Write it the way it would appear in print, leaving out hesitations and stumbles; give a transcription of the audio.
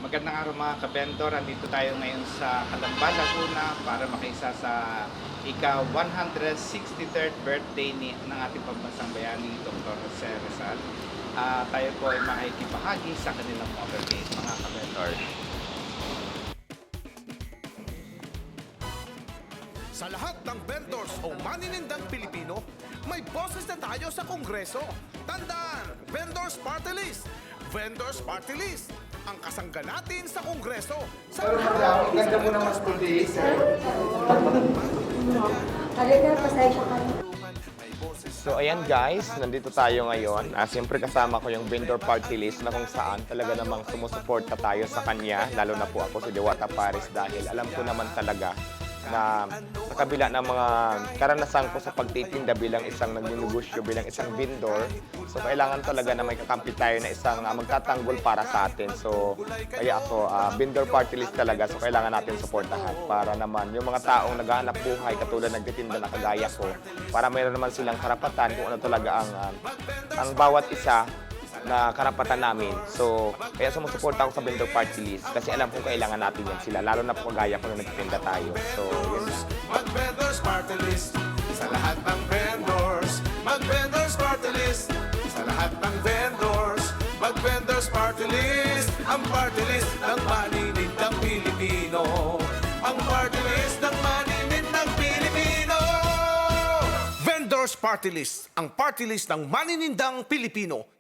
Magandang araw mga kabendor. Andito tayo ngayon sa Calamba, Laguna para makiisa sa ika-163rd birthday ng ating pambansang bayani, Dr. Jose Rizal. Tayo po ay makikibahagi sa kanilang motorcade, mga kabendor. Sa lahat ng vendors o maninindang Pilipino, may boses na tayo sa Kongreso. Tandaan, Vendors Party List! Vendors Party List! Ang kasangga natin sa Kongreso. Pero madam, ganda mo naman today, sir. Halika, pasensya ka na. So ayan guys, nandito tayo ngayon. Siyempre kasama ko yung vendor party list na kung saan talaga namang sumusuporta tayo sa kanya. Lalo na po ako si Diwata Paris dahil alam ko naman talaga na sa kabila ng mga karanasan ko sa pagtitinda bilang isang nagninegosyo, bilang isang vendor, so kailangan talaga na may kakampi tayo na isang magtatanggol para sa atin. So kaya ako, vendor party list talaga, so kailangan natin suportahan para naman yung mga taong naghahanap buhay katulad nagtitinda na kagaya ko, para mayroon naman silang karapatan kung ano talaga ang bawat isa na karapatan namin. So, kaya sumusuporta ako sa vendor party list kasi alam kong kailangan natin yan sila, lalo na po kagaya ko na nagtitinda tayo. So, yun lang. Mag-Vendors Party List sa lahat ng vendors. Mag-Vendors Party List sa lahat ng vendors. Mag-Vendors Party List, ang party list ng maninindang Pilipino. Ang party list ng maninindang Pilipino. Vendors Party List, ang party list ng maninindang Pilipino.